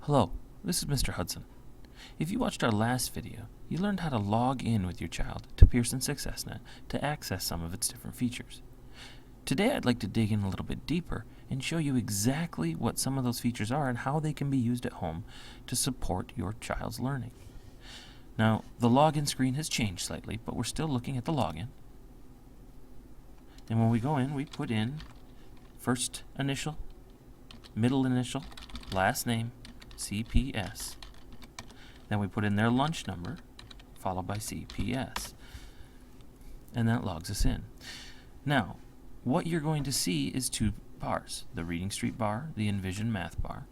Hello, this is Mr. Hudson. If you watched our last video, you learned how to log in with your child to Pearson SuccessNet to access some of its different features. Today I'd like to dig in a little bit deeper and show you exactly what some of those features are and how they can be used at home to support your child's learning. Now, the login screen has changed slightly, but we're still looking at the login. And when we go in, we put in first initial, middle initial, last name, CPS. Then we put in their lunch number, followed by CPS. And that logs us in. Now, what you're going to see is two bars, the Reading Street bar, the Envision Math bar.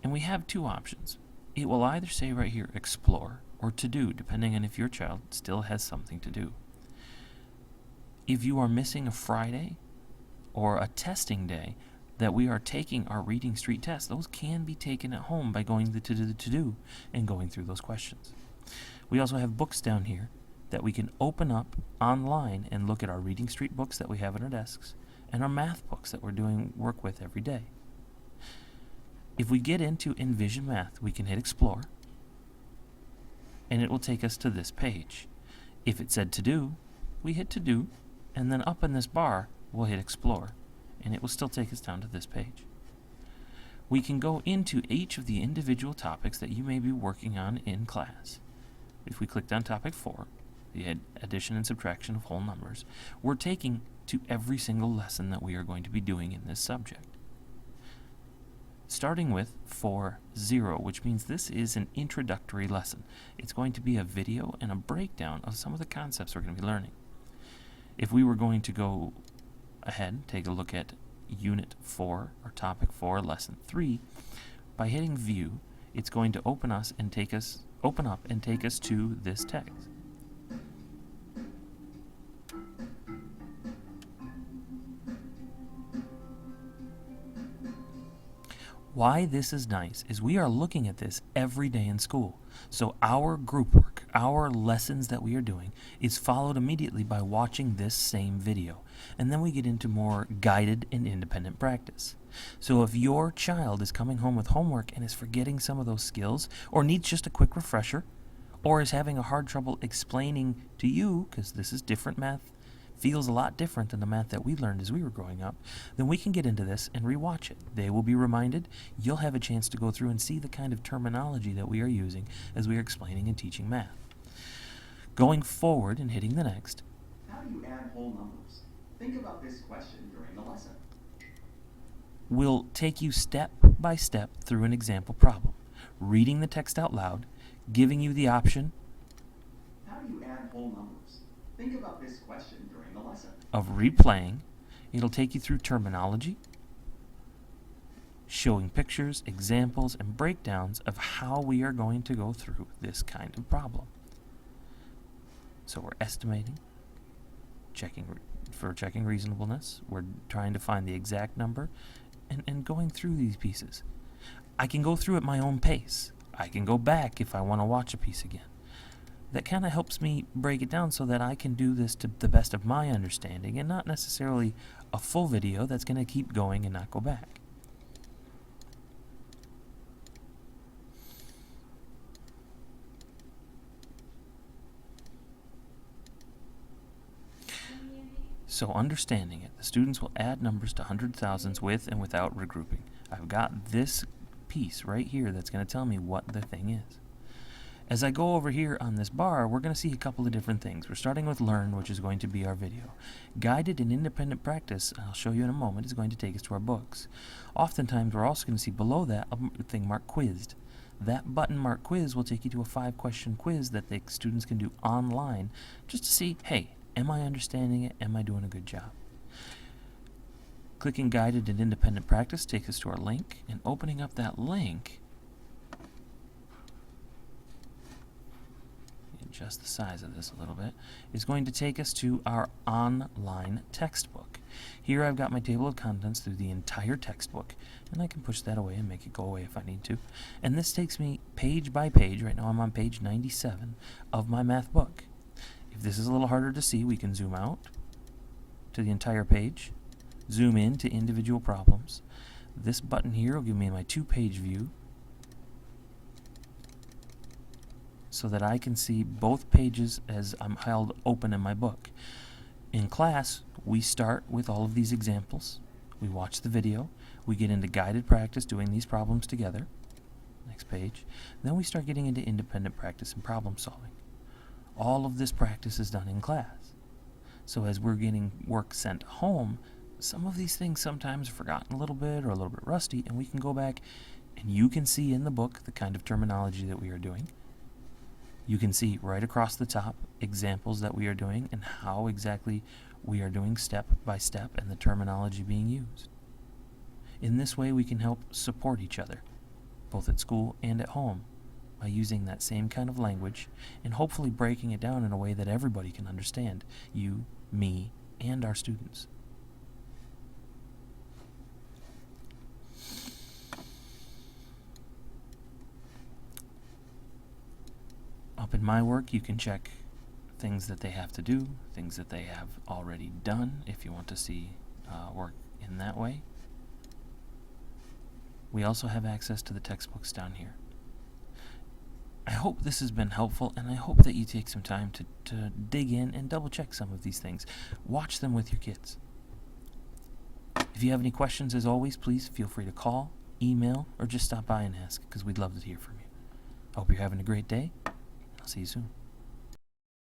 And we have two options. It will either say right here, Explore, or To Do, depending on if your child still has something to do. If you are missing a Friday or a testing day that we are taking our Reading Street test, those can be taken at home by going to the To-Do and going through those questions. We also have books down here that we can open up online and look at our Reading Street books that we have on our desks and our math books that we're doing work with every day. If we get into Envision Math, we can hit Explore, and it will take us to this page. If it said To Do, we hit To Do, and then up in this bar, we'll hit Explore, and it will still take us down to this page. We can go into each of the individual topics that you may be working on in class. If we clicked on topic 4, the addition and subtraction of whole numbers, we're taking to every single lesson that we are going to be doing in this subject. Starting with 4.0, which means this is an introductory lesson. It's going to be a video and a breakdown of some of the concepts we're going to be learning. If we were going to go ahead, take a look at Unit 4 or Topic 4, Lesson 3, by hitting View, it's going to open up and take us to this text. Why this is nice is we are looking at this every day in school. So our group work, our lessons that we are doing, is followed immediately by watching this same video. And then we get into more guided and independent practice. So if your child is coming home with homework and is forgetting some of those skills, or needs just a quick refresher, or is having a hard trouble explaining to you, because this is different math, feels a lot different than the math that we learned as we were growing up, then we can get into this and rewatch it. They will be reminded. You'll have a chance to go through and see the kind of terminology that we are using as we are explaining and teaching math. Going forward and hitting the next. How do you add whole numbers? Think about this question during the lesson. We'll take you step by step through an example problem, reading the text out loud, giving you the option How do you add whole numbers? Think about this question during the lesson. of replaying. It'll take you through terminology, showing pictures, examples, and breakdowns of how we are going to go through this kind of problem. So we're estimating, checking reasonableness, we're trying to find the exact number, and going through these pieces. I can go through at my own pace. I can go back if I want to watch a piece again. That kind of helps me break it down so that I can do this to the best of my understanding and not necessarily a full video that's going to keep going and not go back. So understanding it, the students will add numbers to hundred thousands with and without regrouping. I've got this piece right here that's going to tell me what the thing is. As I go over here on this bar, we're going to see a couple of different things. We're starting with Learn, which is going to be our video. Guided and independent practice, I'll show you in a moment, is going to take us to our books. Oftentimes, we're also going to see below that a thing marked Quizzed. That button marked Quiz will take you to a 5-question quiz that the students can do online just to see, hey, am I understanding it? Am I doing a good job? Clicking Guided and Independent Practice takes us to our link, and opening up that link, adjust the size of this a little bit, is going to take us to our online textbook. Here I've got my table of contents through the entire textbook, and I can push that away and make it go away if I need to. And this takes me page by page. Right now I'm on page 97 of my math book. If this is a little harder to see, we can zoom out to the entire page, zoom in to individual problems. This button here will give me my 2-page view. so that I can see both pages as I'm held open in my book. In class, we start with all of these examples. We watch the video. We get into guided practice doing these problems together. Next page. Then we start getting into independent practice and problem solving. All of this practice is done in class. So as we're getting work sent home, some of these things sometimes are forgotten a little bit or a little bit rusty, and we can go back and you can see in the book the kind of terminology that we are doing. You can see right across the top examples that we are doing and how exactly we are doing step by step and the terminology being used. In this way, we can help support each other, both at school and at home, by using that same kind of language and hopefully breaking it down in a way that everybody can understand, you, me, and our students. Up in my work, you can check things that they have to do, things that they have already done, if you want to see work in that way. We also have access to the textbooks down here. I hope this has been helpful, and I hope that you take some time to dig in and double check some of these things. Watch them with your kids. If you have any questions, as always, please feel free to call, email, or just stop by and ask, because we'd love to hear from you. I hope you're having a great day. I'll see you soon.